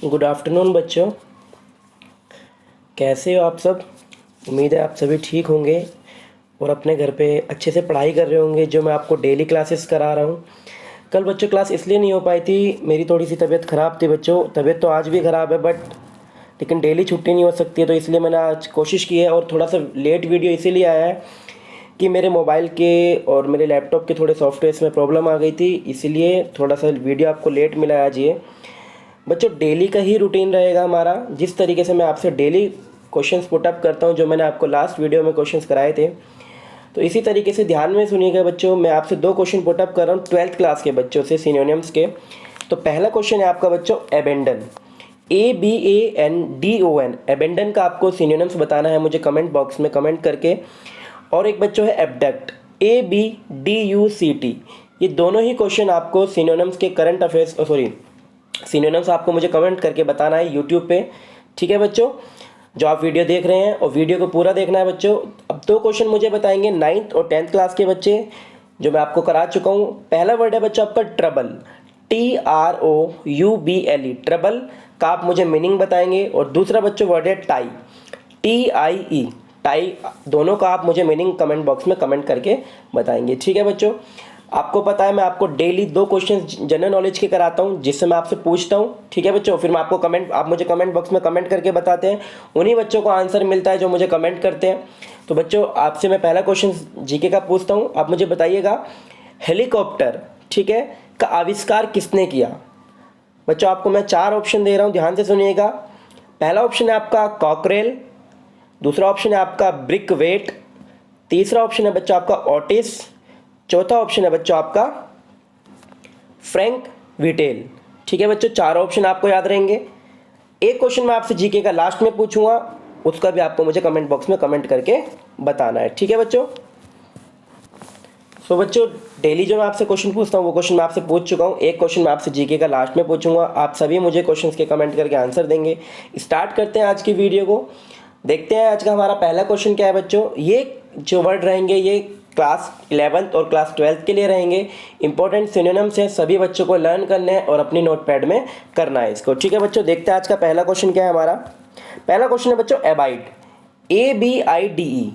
Good afternoon बच्चों, कैसे हो आप सब। उम्मीद है आप सभी ठीक होंगे और अपने घर पे अच्छे से पढ़ाई कर रहे होंगे जो मैं आपको डेली क्लासेस करा रहा हूँ। कल बच्चों क्लास इसलिए नहीं हो पाई थी, मेरी थोड़ी सी तबीयत ख़राब थी बच्चों। तबीयत तो आज भी ख़राब है लेकिन डेली छुट्टी नहीं हो सकती है, तो इसलिए मैंने आज कोशिश की है। और थोड़ा सा लेट वीडियो इसीलिए आया है कि मेरे मोबाइल के और मेरे लैपटॉप के थोड़े सॉफ्टवेयर्स में प्रॉब्लम आ गई थी, इसीलिए थोड़ा सा वीडियो आपको लेट मिला है आज ये। बच्चों डेली का ही रूटीन रहेगा हमारा। जिस तरीके से मैं आपसे डेली क्वेश्चंस पुटअप करता हूँ, जो मैंने आपको लास्ट वीडियो में क्वेश्चंस कराए थे, तो इसी तरीके से ध्यान में सुनिएगा बच्चों। मैं आपसे 2 क्वेश्चन पुटअप कर रहा हूँ 12th क्लास के बच्चों से, सिनोनिम्स के। तो पहला क्वेश्चन है आपका बच्चों एबेंडन, ABANDON। एबेंडन का आपको सिनोनिम्स बताना है मुझे कमेंट बॉक्स में कमेंट करके। और एक बच्चों है एबडक्ट, ABDUCT। ये दोनों ही क्वेश्चन आपको सिनोनिम्स के करंट अफेयर्स सिनोनिम्स आपको मुझे कमेंट करके बताना है यूट्यूब पे। ठीक है बच्चों, जो आप वीडियो देख रहे हैं, और वीडियो को पूरा देखना है बच्चों। अब 2 क्वेश्चन मुझे बताएंगे 9th और 10th क्लास के बच्चे, जो मैं आपको करा चुका हूँ। पहला वर्ड है बच्चों आपका ट्रबल, TROUBLE। ट्रबल का आप मुझे मीनिंग बताएंगे। और दूसरा बच्चों वर्ड है टाई, TIE। टाई दोनों का आप मुझे मीनिंग कमेंट बॉक्स में कमेंट करके बताएंगे। ठीक है बच्चों, आपको पता है मैं आपको डेली 2 क्वेश्चन जनरल नॉलेज के कराता हूँ, जिससे मैं आपसे पूछता हूँ। ठीक है बच्चों, फिर मैं आपको आप मुझे कमेंट बॉक्स में कमेंट करके बताते हैं। उन्हीं बच्चों को आंसर मिलता है जो मुझे कमेंट करते हैं। तो बच्चों आपसे मैं पहला क्वेश्चन जीके का पूछता हूँ, आप मुझे बताइएगा हेलीकॉप्टर, ठीक है, का आविष्कार किसने किया। बच्चों आपको मैं 4 ऑप्शन दे रहा हूँ, ध्यान से सुनिएगा। पहला ऑप्शन है आपका कॉकरेल, दूसरा ऑप्शन है आपका ब्रिकवेट, तीसरा ऑप्शन है बच्चों आपका ओटिस, चौथा ऑप्शन है बच्चों आपका फ्रैंक विटेल। ठीक है बच्चों, 4 ऑप्शन आपको याद रहेंगे। एक क्वेश्चन मैं आपसे जीके का लास्ट में पूछूंगा, उसका भी आपको मुझे कमेंट बॉक्स में कमेंट करके बताना है। ठीक है बच्चों, सो बच्चों डेली जो मैं आपसे क्वेश्चन पूछता हूँ वो क्वेश्चन मैं आपसे पूछ चुका हूँ। एक क्वेश्चन मैं आपसे जीके का लास्ट में पूछूंगा, आप सभी मुझे क्वेश्चंस के कमेंट करके आंसर देंगे। स्टार्ट करते हैं आज की वीडियो को। देखते हैं आज का हमारा पहला क्वेश्चन क्या है बच्चों। ये जो वर्ड रहेंगे ये क्लास 11th और क्लास 12th के लिए रहेंगे। इंपॉर्टेंट सिनोनिम्स हैं, सभी बच्चों को लर्न करने हैं और अपनी नोटपैड में करना है इसको। ठीक है बच्चों, देखते हैं आज का पहला क्वेश्चन क्या है हमारा। पहला क्वेश्चन है बच्चों एबाइड, ABIDE।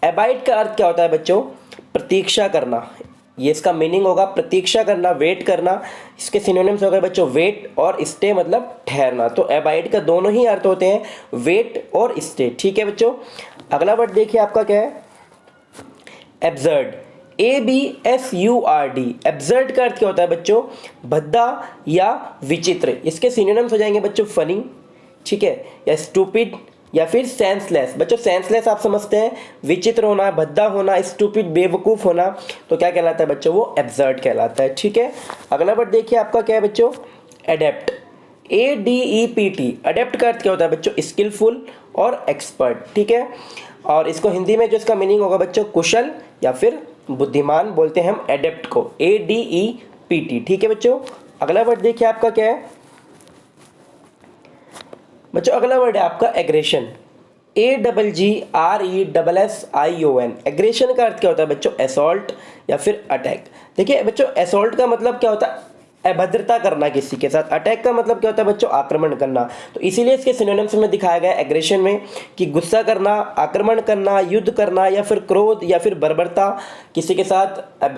एबाइड का अर्थ क्या होता है बच्चों, प्रतीक्षा करना। ये इसका मीनिंग होगा प्रतीक्षा करना, वेट करना। इसके सिनोनिम्स हो गए बच्चों वेट और स्टे, मतलब ठहरना। तो एबाइड का दोनों ही अर्थ होते हैं, वेट और स्टे। ठीक है बच्चों, अगला वर्ड देखिए आपका क्या है, एब्सर्ड, ABSURD। एब्सर्ड का अर्थ क्या होता है बच्चों, भद्दा या विचित्र। इसके सिनोनिम्स हो जाएंगे बच्चों फनी, ठीक है, या स्टूपिड या फिर सेंसलेस। बच्चों सेंसलेस आप समझते हैं, विचित्र होना, भद्दा होना, स्टूपिड बेवकूफ़ होना, तो क्या कहलाता है बच्चों, वो एब्सर्ड कहलाता है। ठीक है, अगला वर्ड देखिए आपका क्या है बच्चों, एडेप्ट, ADEPT। अडेप्ट का अर्थ क्या होता है बच्चों, स्किलफुल और एक्सपर्ट। ठीक है, और इसको हिंदी में जो इसका मीनिंग होगा बच्चों कुशल या फिर बुद्धिमान बोलते हैं हम एडेप्ट को, ADEPT। ठीक है बच्चों, अगला वर्ड देखिए आपका क्या है बच्चों, अगला वर्ड है आपका एग्रेशन, AGGRESSION। एग्रेशन का अर्थ क्या होता है बच्चों, असॉल्ट या फिर अटैक। देखिए बच्चों असॉल्ट का मतलब क्या होता है, अभद्रता करना किसी के साथ। अटैक का मतलब क्या होता है बच्चों, आक्रमण करना। तो इसीलिए इसके सिनोनिम्स में दिखाया गया एग्रेशन में कि गुस्सा करना, आक्रमण करना, युद्ध करना या फिर क्रोध या फिर बर्बरता, किसी के साथ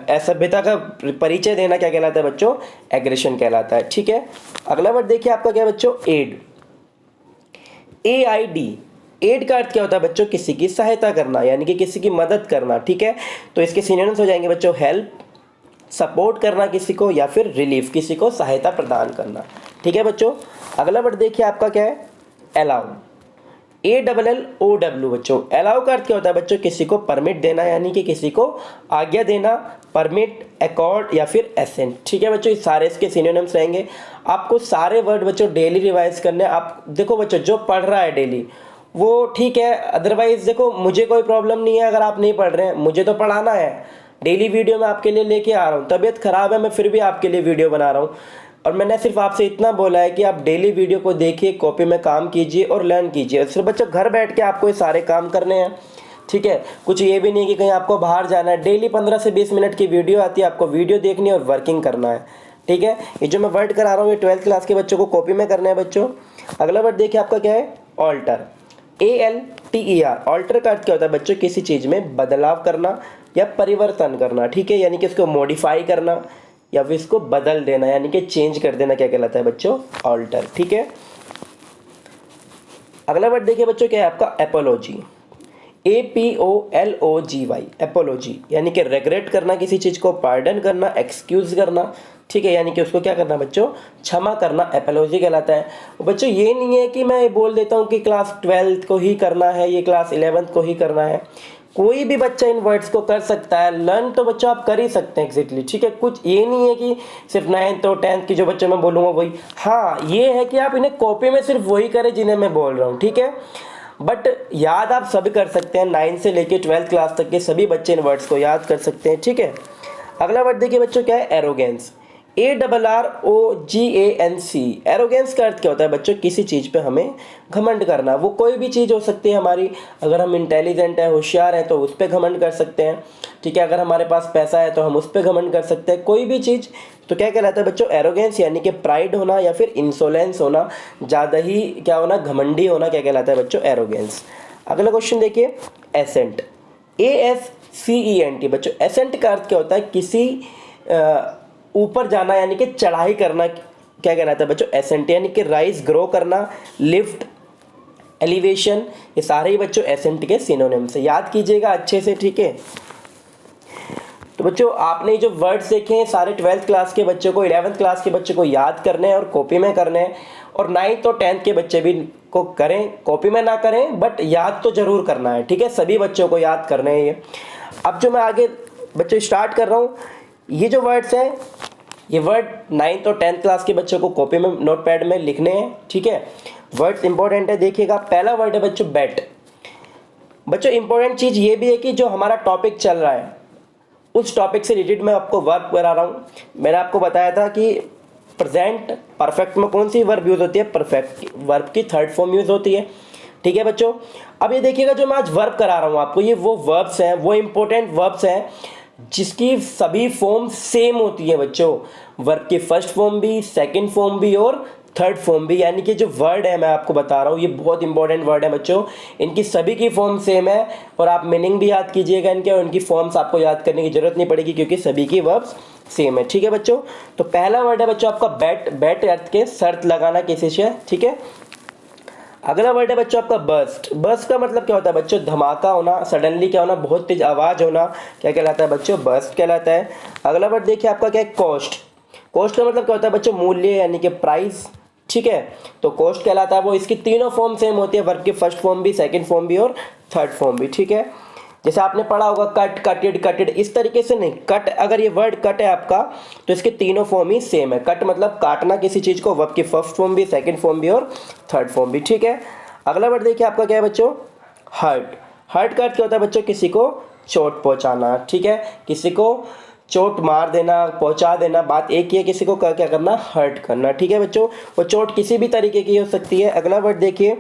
असभ्यता का परिचय देना क्या कहलाता है बच्चों, एग्रेशन कहलाता है। ठीक है, अगला वर्ड देखिए आपका क्या है बच्चों, एड, AID। एड का अर्थ क्या होता है बच्चों, किसी की सहायता करना, यानी कि किसी की मदद करना। ठीक है, तो इसके सिनोनिम्स हो जाएंगे बच्चों हेल्प, सपोर्ट करना किसी को, या फिर रिलीफ, किसी को सहायता प्रदान करना। ठीक है बच्चों, अगला वर्ड देखिए आपका क्या है, अलाउ, ALLOW। बच्चों अलाउ का अर्थ क्या होता है बच्चों, किसी को परमिट देना, यानी कि किसी को आज्ञा देना, परमिट, अकॉर्ड या फिर एसेंट। ठीक है बच्चों, ये सारे इसके सिनोनिम्स रहेंगे। आपको सारे वर्ड बच्चों डेली रिवाइज करने। आप देखो बच्चों जो पढ़ रहा है डेली वो ठीक है, अदरवाइज देखो मुझे कोई प्रॉब्लम नहीं है अगर आप नहीं पढ़ रहे हैं, मुझे तो पढ़ाना है। डेली वीडियो मैं आपके लिए लेके आ रहा हूँ, तबीयत खराब है मैं फिर भी आपके लिए वीडियो बना रहा हूँ। और मैंने सिर्फ आपसे इतना बोला है कि आप डेली वीडियो को देखिए, कॉपी में काम कीजिए और लर्न कीजिए। सिर्फ बच्चों घर बैठ के आपको ये सारे काम करने हैं। ठीक है, कुछ ये भी नहीं कि कहीं आपको बाहर जाना है। डेली 15 से 20 मिनट की वीडियो आती है, आपको वीडियो देखनी है और वर्किंग करना है। ठीक है। ये जो मैं वर्ड करा रहा हूँ ये 12th क्लास के बच्चों को कॉपी में करना है बच्चों। अगला वर्ड देखिए आपका क्या है, ऑल्टर, ALTER। ऑल्टर का अर्थ क्या होता है बच्चों, किसी चीज़ में बदलाव करना या परिवर्तन करना, ठीक है, यानी कि इसको मॉडिफाई करना या फिर इसको बदल देना, यानी कि चेंज कर देना, क्या कहलाता है बच्चों, ऑल्टर, ठीक है। अगला वर्ड देखिए बच्चों क्या है आपका, एपोलॉजी, APOLOGY, एपोलॉजी, यानी कि रेगरेट करना किसी चीज़ को, पार्डन करना, एक्सक्यूज करना, ठीक है, यानी कि उसको क्या करना बच्चों, क्षमा करना, एपोलॉजी कहलाता है। बच्चों ये नहीं है कि मैं बोल देता हूँ कि क्लास 12th को ही करना है, ये क्लास 11th को ही करना है, कोई भी बच्चा इन वर्ड्स को कर सकता है, लर्न तो बच्चों आप कर ही सकते हैं एग्जैक्टली, ठीक है। कुछ ये नहीं है कि सिर्फ 9th और 10th की जो बच्चे मैं बोलूँगा वही, हाँ ये है कि आप इन्हें कॉपी में सिर्फ वही करें जिन्हें मैं बोल रहा हूँ, ठीक है। बट याद आप सभी कर सकते हैं, 9 से लेके 12th क्लास तक के सभी बच्चे इन वर्ड्स को याद कर सकते हैं, ठीक है। अगला वर्ड देखिए बच्चों क्या है, एरोगेंस, ARROGANC। एरोगेंस का अर्थ क्या होता है बच्चों, किसी चीज़ पे हमें घमंड करना, वो कोई भी चीज़ हो सकती है हमारी, अगर हम इंटेलिजेंट हैं, होशियार हैं तो उस पर घमंड कर सकते हैं, ठीक है, अगर हमारे पास पैसा है तो हम उस पर घमंड कर सकते हैं, कोई भी चीज़, तो क्या कहलाता है बच्चों, एरोगेंस, यानी कि प्राइड होना या फिर इंसोलेंस होना, ज़्यादा ही क्या होना, घमंडी होना, क्या कहलाता है बच्चों, एरोगेंस। अगला क्वेश्चन देखिए, एसेंट, ASCENT। बच्चों एसेंट का अर्थ क्या होता है, किसी ऊपर जाना यानी कि चढ़ाई करना, क्या कहलाता है बच्चों, एसेंट, यानी कि राइज, ग्रो करना, लिफ्ट, एलिवेशन, ये सारे ही बच्चों एसेंट के सिनोनिम्स है, याद कीजिएगा अच्छे से, ठीक है। तो बच्चों आपने जो वर्ड्स देखे हैं सारे 12th क्लास के बच्चों को, 11th क्लास के बच्चों को याद करने हैं और कॉपी में करने हैं, और 9th और 10th के बच्चे भी को करें, कॉपी में ना करें बट याद तो जरूर करना है, ठीक है, सभी बच्चों को याद करने हैं ये। अब जो मैं आगे बच्चों स्टार्ट कर रहा हूँ, ये जो वर्ड्स हैं ये वर्ड 9th और 10th क्लास के बच्चों को कॉपी में नोटपैड में लिखने हैं, ठीक है। वर्ड्स इंपॉर्टेंट है, देखिएगा। पहला वर्ड है बच्चों बैट। बच्चों इंपॉर्टेंट चीज़ ये भी है कि जो हमारा टॉपिक चल रहा है उस टॉपिक से रिलेटेड मैं आपको वर्ब करा रहा हूँ। मैंने आपको बताया था कि प्रेजेंट परफेक्ट में कौन सी वर्ब यूज़ होती है, परफेक्ट वर्ब की थर्ड फॉर्म यूज़ होती है, ठीक है बच्चों। अब ये देखिएगा जो मैं आज वर्ब करा रहा हूँ आपको, ये वो वर्ब्स हैं, वो इंपॉर्टेंट वर्ब्स हैं जिसकी सभी फॉर्म सेम होती है बच्चों। वर्ब की फर्स्ट फॉर्म भी, सेकंड फॉर्म भी और थर्ड फॉर्म भी, यानी कि जो वर्ड है मैं आपको बता रहा हूँ ये बहुत इंपॉर्टेंट वर्ड है बच्चों, इनकी सभी की फॉर्म सेम है और आप मीनिंग भी याद कीजिएगा इनके, और इनकी फॉर्म्स आपको याद करने की जरूरत नहीं पड़ेगी क्योंकि सभी की वर्ब्स सेम है, ठीक है बच्चों। तो पहला वर्ड है बच्चों आपका बैट। बैट अर्थ के शर्त लगाना किसी से, ठीक है। अगला वर्ड है बच्चों आपका बर्स्ट। बर्स्ट का मतलब क्या होता है बच्चों, धमाका होना, सडनली क्या होना, बहुत तेज आवाज होना, क्या कहलाता है बच्चों, बर्स्ट कहलाता है। अगला वर्ड देखिए आपका क्या है, कॉस्ट। कॉस्ट का मतलब क्या होता है बच्चों, मूल्य यानी कि प्राइस, ठीक है। तो कॉस्ट कहलाता है वो, इसकी तीनों फॉर्म सेम होती है, वर्ब की फर्स्ट फॉर्म भी, सेकंड फॉर्म भी और थर्ड फॉर्म भी, ठीक है। जैसे आपने पढ़ा होगा कट, कटेड, कटेड, इस तरीके से नहीं, कट, अगर ये वर्ड कट है आपका तो इसके तीनों फॉर्म ही सेम है। कट मतलब काटना किसी चीज को, वर्ब की फर्स्ट फॉर्म भी, सेकंड फॉर्म भी और थर्ड फॉर्म भी, ठीक है। अगला वर्ड देखिए आपका क्या है बच्चों, हर्ट। हर्ट का अर्थ क्या होता है बच्चों, किसी को चोट पहुंचाना, ठीक है, किसी को चोट मार देना, पहुंचा देना, बात एक ही है, किसी को क्या करना, हर्ट करना, ठीक है बच्चों। वो चोट किसी भी तरीके की हो सकती है। अगला वर्ड देखिए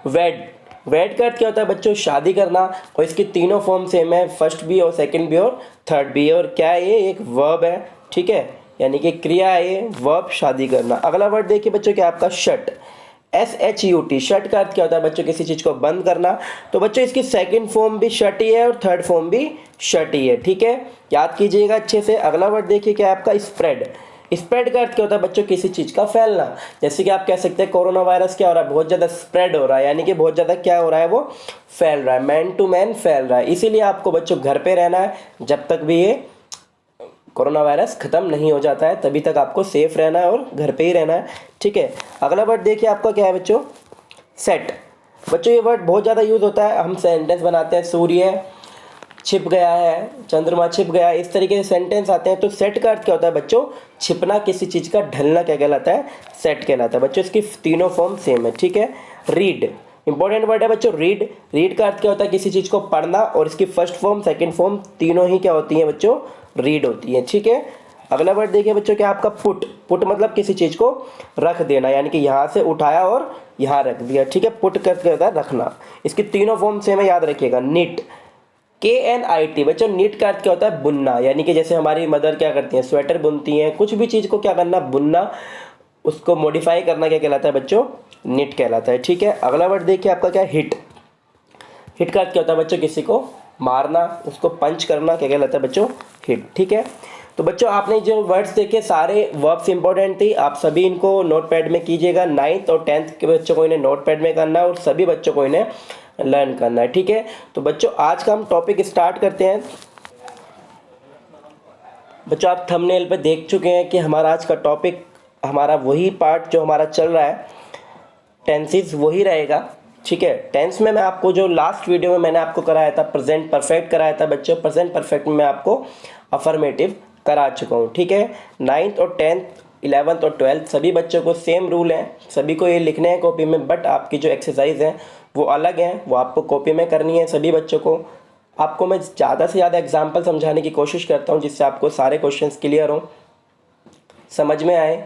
वेड। वेड का अर्थ क्या होता है बच्चों, शादी करना, और इसकी तीनों फॉर्म सेम है, फर्स्ट भी और सेकंड भी और थर्ड भी, और क्या है ये, एक वर्ब है, ठीक है, यानी कि क्रिया है वर्ब, शादी करना। अगला वर्ड देखिए बच्चों क्या आपका शट। SHUT। शट का अर्थ क्या होता है बच्चों, किसी चीज को बंद करना। तो बच्चों इसकी सेकंड फॉर्म भी शट ही है और थर्ड फॉर्म भी शट ही है, ठीक है, याद कीजिएगा अच्छे से। अगला वर्ड देखिए क्या आपका स्प्रेड। स्प्रेड का अर्थ क्या होता है बच्चों, किसी चीज का फैलना। जैसे कि आप कह सकते हैं कोरोना वायरस क्या हो रहा है, बहुत ज्यादा स्प्रेड हो रहा है, यानी कि बहुत ज्यादा क्या हो रहा है, वो फैल रहा है, मैन टू मैन फैल रहा है। इसीलिए आपको बच्चों घर पे रहना है जब तक भी ये कोरोना वायरस खत्म नहीं हो जाता है, तभी तक आपको सेफ रहना है और घर पे ही रहना है, ठीक है। अगला वर्ड देखिए आपका क्या है बच्चों, सेट। बच्चों ये वर्ड बहुत ज़्यादा यूज़ होता है, हम सेंटेंस बनाते हैं, सूर्य छिप गया है, चंद्रमा छिप गया, इस तरीके से सेंटेंस आते हैं। तो सेट का अर्थ क्या होता है बच्चों, छिपना, किसी चीज़ का ढलना, क्या कहलाता है, सेट कहलाता है बच्चों। इसकी तीनों फॉर्म सेम है, ठीक है। रीड, इंपॉर्टेंट वर्ड है बच्चों रीड। रीड का अर्थ क्या होता है, किसी चीज़ को पढ़ना, और इसकी फर्स्ट फॉर्म, सेकंड फॉर्म तीनों ही क्या होती हैं बच्चों, रीड होती है, ठीक है। अगला वर्ड देखिए बच्चों क्या आपका पुट। पुट मतलब किसी चीज़ को रख देना, यानी कि यहाँ से उठाया और यहाँ रख दिया, ठीक है। पुट करके होता है रखना। इसकी तीनों फॉर्म सेम है, याद रखिएगा। निट। KNIT बच्चों, नीट का अर्थ क्या होता है? बुनना। यानी कि जैसे हमारी मदर क्या करती हैं, स्वेटर बुनती हैं, कुछ भी चीज़ को क्या करना, बुनना, उसको मॉडिफाई करना क्या कहलाता है बच्चों? नीट कहलाता है। ठीक है, अगला वर्ड देखिए आपका क्या है? हिट। हिट का अर्थ क्या होता है बच्चों? किसी को मारना, उसको पंच करना, क्या कहलाता है बच्चों? हिट। ठीक है, तो बच्चों आपने जो वर्ड्स देखे सारे वर्ब्स इंपॉर्टेंट थी, आप सभी इनको नोटपैड में कीजिएगा। 9th और 10th के बच्चों को इन्हें नोटपैड में करना है और सभी बच्चों को इन्हें लर्न करना है। ठीक है, तो बच्चों आज का हम टॉपिक स्टार्ट करते हैं। बच्चों आप थंबनेल पे देख चुके हैं कि हमारा आज का टॉपिक, हमारा वही पार्ट जो हमारा चल रहा है, टेंसेस वही रहेगा। ठीक है, टेंस में मैं आपको जो लास्ट वीडियो में मैंने आपको कराया था प्रेजेंट परफेक्ट कराया था बच्चों, प्रेजेंट परफेक्ट में मैं आपको अफर्मेटिव करा चुका हूँ। ठीक है, 9th और 10th 11th और 12th सभी बच्चों को सेम रूल है, सभी को ये लिखने हैं कॉपी में, बट आपकी जो एक्सरसाइज है वो अलग है, वो आपको कॉपी में करनी है सभी बच्चों को। आपको मैं ज़्यादा से ज़्यादा एग्जाम्पल समझाने की कोशिश करता हूँ जिससे आपको सारे क्वेश्चंस क्लियर हों, समझ में आए।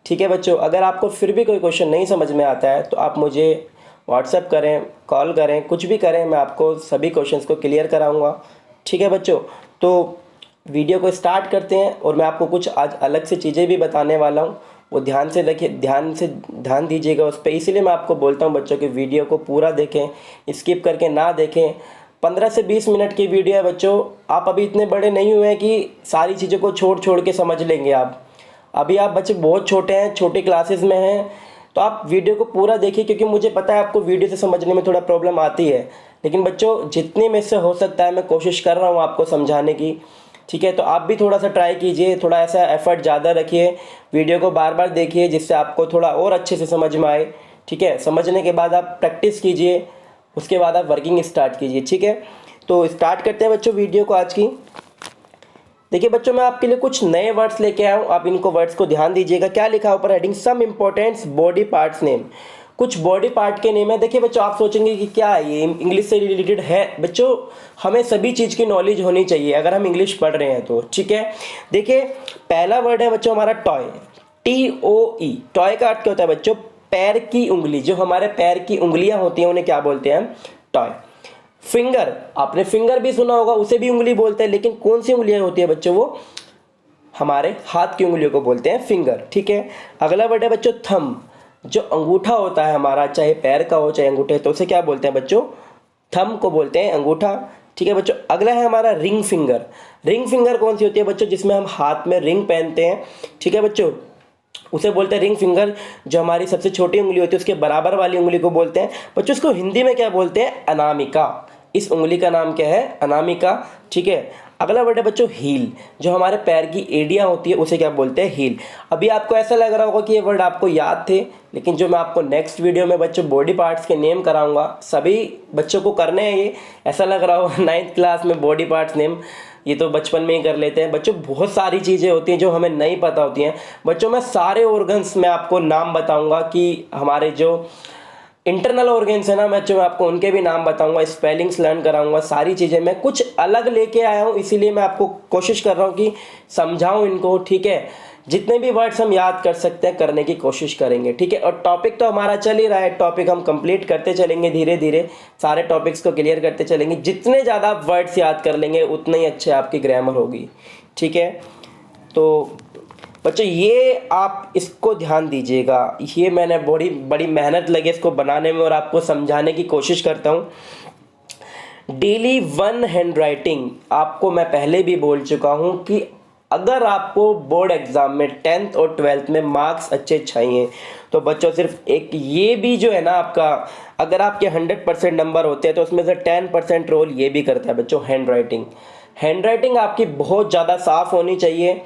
ठीक है बच्चों, अगर आपको फिर भी कोई क्वेश्चन नहीं समझ में आता है तो आप मुझे व्हाट्सएप करें, कॉल करें, कुछ भी करें, मैं आपको सभी क्वेश्चंस को क्लियर कराऊंगा। ठीक है बच्चों, तो वीडियो को स्टार्ट करते हैं और मैं आपको कुछ आज अलग से चीज़ें भी बताने वाला हूँ, वो ध्यान से देखिए, ध्यान दीजिएगा उस पर। इसीलिए मैं आपको बोलता हूँ बच्चों कि वीडियो को पूरा देखें, स्किप करके ना देखें। 15 से 20 मिनट की वीडियो है बच्चों, आप अभी इतने बड़े नहीं हुए हैं कि सारी चीज़ों को छोड़ छोड़ के समझ लेंगे आप। अभी आप बच्चे बहुत छोटे हैं, छोटी क्लासेस में हैं, तो आप वीडियो को पूरा देखिए, क्योंकि मुझे पता है आपको वीडियो से समझने में थोड़ा प्रॉब्लम आती है, लेकिन बच्चों जितने में से हो सकता है मैं कोशिश कर रहा हूँ आपको समझाने की। ठीक है, तो आप भी थोड़ा सा ट्राई कीजिए, थोड़ा ऐसा एफर्ट ज़्यादा रखिए, वीडियो को बार बार देखिए जिससे आपको थोड़ा और अच्छे से समझ में आए। ठीक है, समझने के बाद आप प्रैक्टिस कीजिए, उसके बाद आप वर्किंग स्टार्ट कीजिए। ठीक है, तो स्टार्ट करते हैं बच्चों वीडियो को आज की। देखिए बच्चों, मैं आपके लिए कुछ नए वर्ड्स लेके आया हूँ, आप इनको वर्ड्स को ध्यान दीजिएगा। क्या लिखा है ऊपर हेडिंग? सम इम्पोर्टेंट्स बॉडी पार्ट्स नेम। कुछ बॉडी पार्ट के नेम है। देखिए बच्चों, आप सोचेंगे कि क्या है ये, इंग्लिश से रिलेटेड है? बच्चों हमें सभी चीज़ की नॉलेज होनी चाहिए अगर हम इंग्लिश पढ़ रहे हैं तो। ठीक है, देखिए पहला वर्ड है बच्चों हमारा टॉय, TOE। टॉय का अर्थ क्या होता है बच्चों? पैर की उंगली। जो हमारे पैर की उंगलियां होती हैं उन्हें क्या बोलते हैं? टॉय। फिंगर, आपने फिंगर भी सुना होगा, उसे भी उंगली बोलते हैं, लेकिन कौन सी उंगलियां होती है बच्चों? वो हमारे हाथ की उंगलियों को बोलते हैं फिंगर। ठीक है, अगला वर्ड है बच्चों थंब। जो अंगूठा होता है हमारा, चाहे पैर का हो चाहे अंगूठे, तो उसे क्या बोलते हैं बच्चों? थंब को बोलते हैं अंगूठा। ठीक है बच्चों, अगला है हमारा रिंग फिंगर। रिंग फिंगर कौन सी होती है बच्चों? जिसमें हम हाथ में रिंग पहनते हैं। ठीक है बच्चों, उसे बोलते हैं रिंग फिंगर। जो हमारी सबसे छोटी उंगली होती है उसके बराबर वाली उंगली को बोलते हैं बच्चों, उसको हिंदी में क्या बोलते हैं? अनामिका। इस उंगली का नाम क्या है? अनामिका। ठीक है, अगला वर्ड है बच्चों हील। जो हमारे पैर की एड़ियाँ होती है उसे क्या बोलते हैं? हील। अभी आपको ऐसा लग रहा होगा कि ये वर्ड आपको याद थे, लेकिन जो मैं आपको नेक्स्ट वीडियो में बच्चों बॉडी पार्ट्स के नेम कराऊंगा, सभी बच्चों को करने हैं ये। ऐसा लग रहा होगा 9th क्लास में बॉडी पार्ट्स नेम, ये तो बचपन में ही कर लेते हैं बच्चों। बहुत सारी चीज़ें होती हैं जो हमें नहीं पता होती हैं बच्चों। मैं सारे ऑर्गन्स में आपको नाम बताऊंगा कि हमारे जो इंटरनल ऑर्गन्स है ना बच्चों, मैं आपको उनके भी नाम बताऊंगा, स्पेलिंग्स लर्न कराऊंगा, सारी चीज़ें। मैं कुछ अलग लेके आया हूँ, इसीलिए मैं आपको कोशिश कर रहा हूँ कि समझाऊँ इनको। ठीक है, जितने भी वर्ड्स हम याद कर सकते हैं करने की कोशिश करेंगे। ठीक है, और टॉपिक तो हमारा चल ही रहा है, टॉपिक हम कंप्लीट करते चलेंगे धीरे धीरे, सारे टॉपिक्स को क्लियर करते चलेंगे। जितने ज़्यादा वर्ड्स याद कर लेंगे उतने ही अच्छे आपकी ग्रामर होगी। ठीक है, तो बच्चों ये आप इसको ध्यान दीजिएगा, ये मैंने बड़ी मेहनत लगी इसको बनाने में और आपको समझाने की कोशिश करता हूँ। डेली वन हैंड राइटिंग, आपको मैं पहले भी बोल चुका हूँ कि अगर आपको बोर्ड एग्जाम में 10th और 12th में मार्क्स अच्छे चाहिए तो बच्चों सिर्फ एक ये भी जो है ना आपका, अगर आपके 100% नंबर होते हैं तो उसमें से 10% रोल ये भी करता है बच्चों, हैंड राइटिंग। हैंड राइटिंग आपकी बहुत ज़्यादा साफ होनी चाहिए।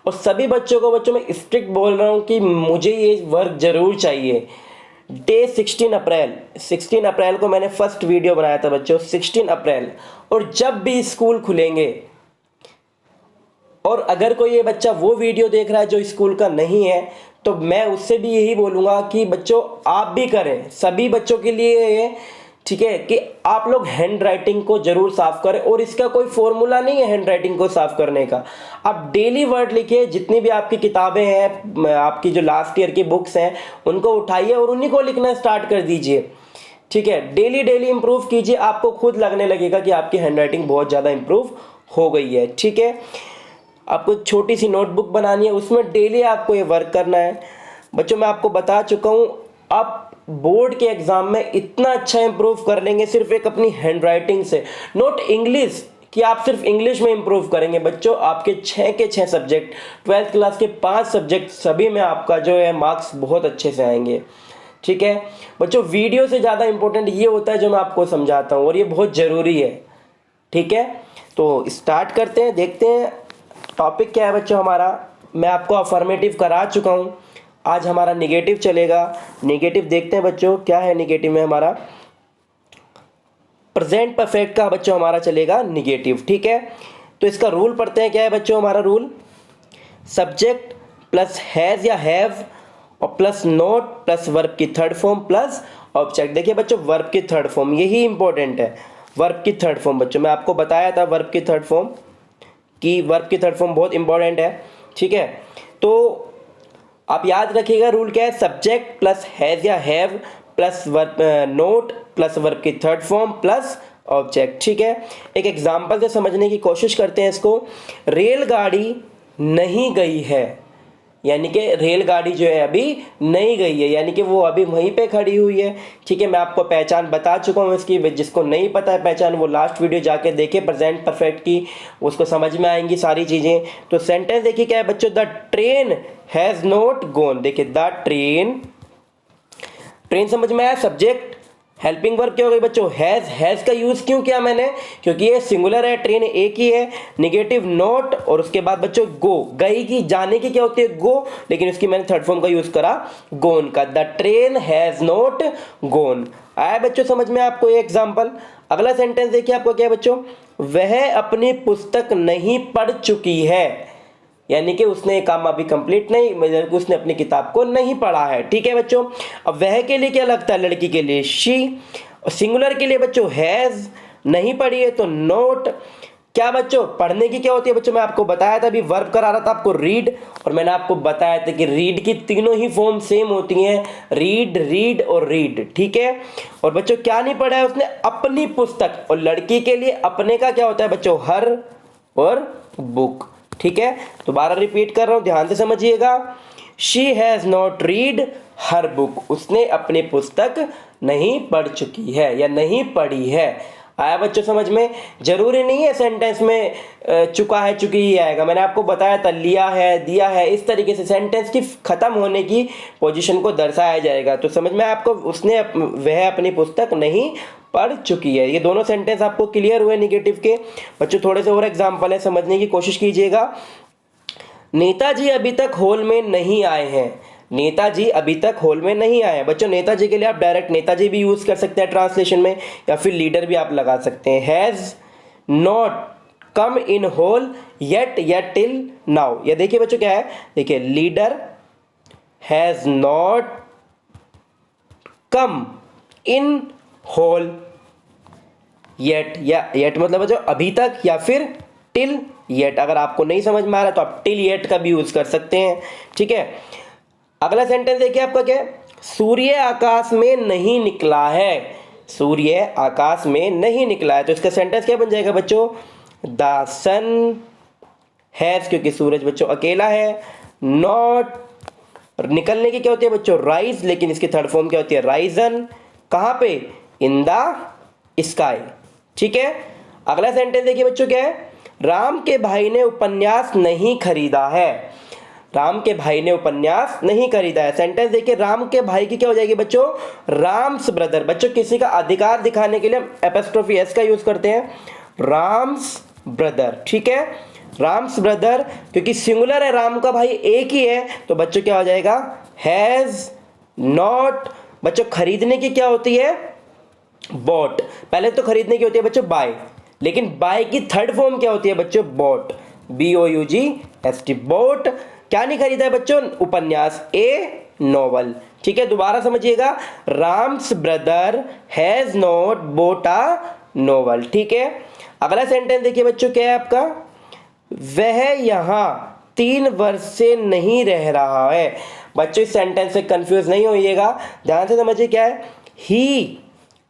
और सभी बच्चों को बच्चों मैं स्ट्रिक्ट बोल रहा हूँ कि मुझे ये वर्क ज़रूर चाहिए। डे 16 अप्रैल को मैंने फर्स्ट वीडियो बनाया था बच्चों, 16 अप्रैल। और जब भी स्कूल खुलेंगे, और अगर कोई ये बच्चा वो वीडियो देख रहा है जो स्कूल का नहीं है, तो मैं उससे भी यही बोलूँगा कि बच्चों आप भी करें, सभी बच्चों के लिए ये, ठीक है, कि आप लोग हैंड राइटिंग को जरूर साफ करें। और इसका कोई फॉर्मूला नहीं है हैंड राइटिंग को साफ करने का। आप डेली वर्ड लिखिए, जितनी भी आपकी किताबें हैं, आपकी जो लास्ट ईयर की बुक्स हैं उनको उठाइए और उन्हीं को लिखना स्टार्ट कर दीजिए। ठीक है, डेली डेली इंप्रूव कीजिए, आपको खुद लगने लगेगा कि आपकी हैंडराइटिंग बहुत ज़्यादा इंप्रूव हो गई है। ठीक है, आपको छोटी सी नोटबुक बनानी है, उसमें डेली आपको ये वर्क करना है। बच्चों मैं आपको बता चुका हूँ, आप बोर्ड के एग्जाम में इतना अच्छा इंप्रूव कर लेंगे सिर्फ एक अपनी हैंडराइटिंग से, नॉट इंग्लिश कि आप सिर्फ इंग्लिश में इंप्रूव करेंगे। बच्चों आपके 6 के 6 सब्जेक्ट, 12th क्लास के 5 सब्जेक्ट, सभी में आपका जो है मार्क्स बहुत अच्छे से आएंगे। ठीक है बच्चों, वीडियो से ज़्यादा इंपॉर्टेंट ये होता है जो मैं आपको समझाता हूँ, और ये बहुत ज़रूरी है। ठीक है, तो स्टार्ट करते हैं, देखते हैं टॉपिक क्या है बच्चों हमारा। मैं आपको अफर्मेटिव करा चुका हूँ, आज हमारा निगेटिव चलेगा। निगेटिव देखते हैं बच्चों क्या है निगेटिव में हमारा। प्रेजेंट परफेक्ट का बच्चों हमारा चलेगा निगेटिव। ठीक है, तो इसका रूल पढ़ते हैं। क्या है बच्चों हमारा रूल? सब्जेक्ट प्लस हैज़ या हैव और प्लस नोट प्लस वर्ब की थर्ड फॉर्म प्लस ऑब्जेक्ट। देखिए बच्चों, वर्ब की थर्ड फॉर्म यही इंपॉर्टेंट है। वर्ब की थर्ड फॉर्म बच्चों मैं आपको बताया था, वर्ब की थर्ड फॉर्म वर्ब की थर्ड फॉर्म बहुत इंपॉर्टेंट है। ठीक है, तो आप याद रखिएगा रूल क्या है? सब्जेक्ट प्लस हैज़ या have plus verb note plus verb की थर्ड फॉर्म प्लस ऑब्जेक्ट। ठीक है, एक एग्जांपल से समझने की कोशिश करते हैं इसको। रेलगाड़ी नहीं गई है, यानी कि रेलगाड़ी जो है अभी नहीं गई है, यानी कि वो अभी वहीं पे खड़ी हुई है। ठीक है, मैं आपको पहचान बता चुका हूँ इसकी, जिसको नहीं पता है पहचान वो लास्ट वीडियो जाके देखे प्रेजेंट परफेक्ट की, उसको समझ में आएंगी सारी चीज़ें। तो सेंटेंस देखिए क्या है बच्चों, the train has not gone. देखिए द ट्रेन, ट्रेन समझ में आया। सब्जेक्ट हेल्पिंग वर्ब क्या हो गई बच्चों? हैज़ का यूज़ क्यों किया मैंने? क्योंकि ये सिंगुलर है, ट्रेन एक ही है। निगेटिव नॉट और उसके बाद बच्चों गो, गई की जाने की क्या होती है? गो, लेकिन उसकी मैंने थर्ड फॉर्म का यूज़ करा गोन का। द ट्रेन हैज़ नॉट गोन। आया बच्चों समझ में आपको ये एग्जाम्पल? अगला सेंटेंस देखिए आपको क्या है बच्चों, वह अपनी पुस्तक नहीं पढ़ चुकी है, यानी कि उसने काम अभी कंप्लीट नहीं, मतलब उसने अपनी किताब को नहीं पढ़ा है। ठीक है बच्चों, अब वह के लिए क्या लगता है? लड़की के लिए शी, और सिंगुलर के लिए बच्चों हैज़, नहीं पढ़ी है तो नोट। क्या बच्चों पढ़ने की क्या होती है बच्चों? मैं आपको बताया था, अभी वर्ब करा रहा था आपको रीड, और मैंने आपको बताया था कि रीड की तीनों ही फॉर्म सेम होती हैं, रीड, रीड और रीड। ठीक है, और बच्चों क्या नहीं पढ़ा है उसने? अपनी पुस्तक, और लड़की के लिए अपने का क्या होता है बच्चों? हर और बुक। ठीक है, दोबारा रिपीट कर रहा हूं, ध्यान से समझिएगा। She has not read her book, उसने अपनी पुस्तक नहीं पढ़ चुकी है या नहीं पढ़ी है। आया बच्चों समझ में? जरूरी नहीं है सेंटेंस में चुका है चुकी ही आएगा, मैंने आपको बताया था लिया है, दिया है, इस तरीके से सेंटेंस की खत्म होने की पोजीशन को दर्शाया जाएगा। तो समझ में आपको, उसने वह अपनी पुस्तक नहीं पढ़ चुकी है। ये दोनों सेंटेंस आपको क्लियर हुए निगेटिव के? बच्चों थोड़े से और एग्जांपल है, समझने की कोशिश कीजिएगा। नेताजी अभी तक हॉल में नहीं आए हैं, नेताजी अभी तक हॉल में नहीं आए हैं। बच्चों नेताजी के लिए आप डायरेक्ट नेताजी भी यूज कर सकते हैं ट्रांसलेशन में, या फिर लीडर भी आप लगा सकते हैं। Has not come in hall yet या टिल नाउ। या देखिए बच्चों क्या है, देखिए leader has not come in hall yet, या येट मतलब बच्चों अभी तक, या फिर टिल येट। अगर आपको नहीं समझ में आ रहा तो आप टिल येट का भी यूज कर सकते हैं। ठीक है, अगला सेंटेंस देखिए आपका क्या है, सूर्य आकाश में नहीं निकला है, सूर्य आकाश में नहीं निकला है। तो इसका सेंटेंस क्या बन जाएगा बच्चों? द सन हैज़, क्योंकि सूरज बच्चों अकेला है, नॉट, निकलने की क्या होती है बच्चों? राइज, लेकिन इसकी थर्ड फॉर्म क्या होती है? राइजन। कहां पे? In the sky. ठीक है, अगला सेंटेंस देखिए बच्चों क्या है, राम के भाई ने उपन्यास नहीं खरीदा है, राम के भाई ने उपन्यास नहीं खरीदा है। सेंटेंस देखिए, राम के भाई की क्या हो जाएगी बच्चों? राम्स ब्रदर। बच्चों किसी का अधिकार दिखाने के लिए एपोस्ट्रोफी एस का यूज करते हैं, राम्स ब्रदर। ठीक है, राम्स ब्रदर, क्योंकि सिंगुलर है, राम का भाई एक ही है, तो बच्चों क्या हो जाएगा? Has not. बच्चों खरीदने की क्या होती है? बॉट। पहले तो खरीदने की होती है बच्चों बाय, लेकिन बाय की थर्ड फॉर्म क्या होती है बच्चों? Bought, BOUGST, bought. क्या नहीं खरीदा है बच्चों? उपन्यास, ए नॉवल। ठीक है, दोबारा समझिएगा, Ram's brother has not boat a novel. ठीक है, अगला सेंटेंस देखिए बच्चों क्या है आपका, वह यहां 3 वर्ष से नहीं रह रहा है। बच्चों इस सेंटेंस से कंफ्यूज नहीं होइएगा, ध्यान से समझिए क्या है, ही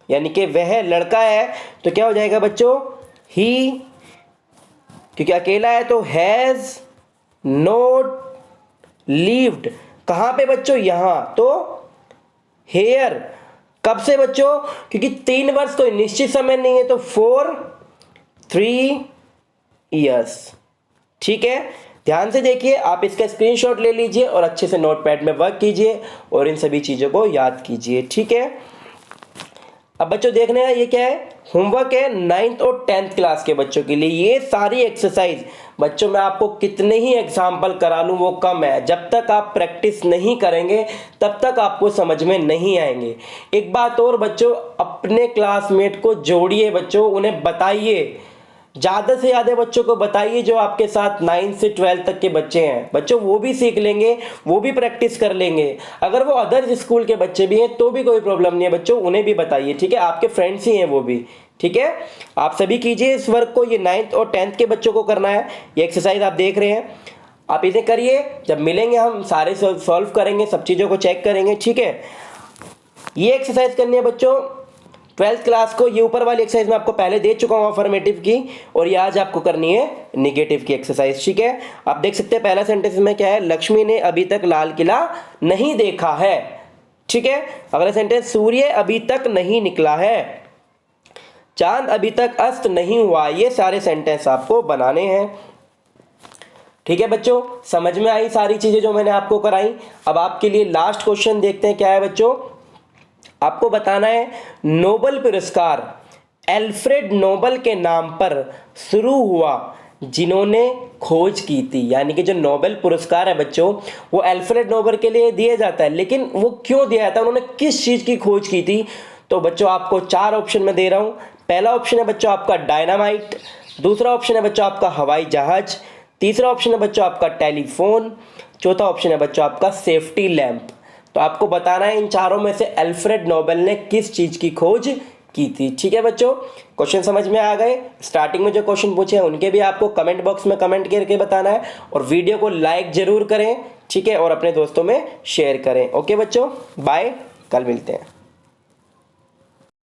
यानी कि वह लड़का है, तो क्या हो जाएगा बच्चों, ही, क्योंकि अकेला है तो हैज़ नॉट लिव्ड। कहाँ पे बच्चों, यहाँ, तो हेयर। कब से बच्चों, क्योंकि 3 वर्ष कोई निश्चित समय नहीं है, तो फॉर 3 ईयर्स। ठीक है, ध्यान से देखिए, आप इसका स्क्रीनशॉट ले लीजिए और अच्छे से नोटपैड में वर्क कीजिए और इन सभी चीज़ों को याद कीजिए। ठीक है, अब बच्चों देखने हैं ये क्या है, होमवर्क है 9th और 10th क्लास के बच्चों के लिए। ये सारी एक्सरसाइज बच्चों मैं आपको कितने ही एग्जाम्पल करा लूँ वो कम है। जब तक आप प्रैक्टिस नहीं करेंगे तब तक आपको समझ में नहीं आएंगे। एक बात और बच्चों, अपने क्लासमेट को जोड़िए बच्चों, उन्हें बताइए, ज़्यादा से ज़्यादा बच्चों को बताइए जो आपके साथ 9 से 12 तक के बच्चे हैं। बच्चों वो भी सीख लेंगे, वो भी प्रैक्टिस कर लेंगे। अगर वो अदर्स स्कूल के बच्चे भी हैं तो भी कोई प्रॉब्लम नहीं है बच्चों, उन्हें भी बताइए। ठीक है, आपके फ्रेंड्स ही हैं वो भी। ठीक है, आप सभी कीजिए इस वर्क को। ये 9th और 10th के बच्चों को करना है। ये एक्सरसाइज आप देख रहे हैं, आप इसे करिए। जब मिलेंगे हम सारे सॉल्व करेंगे, सब चीज़ों को चेक करेंगे। ठीक है, ये एक्सरसाइज करनी है बच्चों 12th क्लास को। ये ऊपर वाली एक्सरसाइज मैं आपको पहले दे चुका हूँ अफर्मेटिव की, और ये आज आपको करनी है निगेटिव की एक्सरसाइज। ठीक है, आप देख सकते हैं पहला सेंटेंस में क्या है, लक्ष्मी ने अभी तक लाल किला नहीं देखा है। ठीक है, अगला सेंटेंस, सूर्य अभी तक नहीं निकला है, चांद अभी तक अस्त नहीं हुआ। ये सारे सेंटेंस आपको बनाने हैं। ठीक है बच्चों, समझ में आई सारी चीजें जो मैंने आपको कराई। अब आपके लिए लास्ट क्वेश्चन देखते हैं क्या है बच्चों। आपको बताना है, नोबेल पुरस्कार अल्फ्रेड नोबेल के नाम पर शुरू हुआ जिन्होंने खोज की थी। यानी कि जो नोबेल पुरस्कार है बच्चों, वो अल्फ्रेड नोबेल के लिए दिया जाता है, लेकिन वो क्यों दिया जाता है, उन्होंने किस चीज़ की खोज की थी। तो बच्चों आपको 4 ऑप्शन में दे रहा हूँ। पहला ऑप्शन है बच्चों आपका डायनामाइट, दूसरा ऑप्शन है बच्चों आपका हवाई जहाज, तीसरा ऑप्शन है बच्चों आपका टेलीफोन, चौथा ऑप्शन है बच्चों आपका सेफ्टी लैंप। तो आपको बताना है इन चारों में से अल्फ्रेड नोबेल ने किस चीज की खोज की थी। ठीक है बच्चों, क्वेश्चन समझ में आ गए। स्टार्टिंग में जो क्वेश्चन पूछे हैं उनके भी आपको कमेंट बॉक्स में कमेंट करके बताना है, और वीडियो को लाइक जरूर करें। ठीक है, और अपने दोस्तों में शेयर करें। ओके बच्चों, बाय, कल मिलते हैं।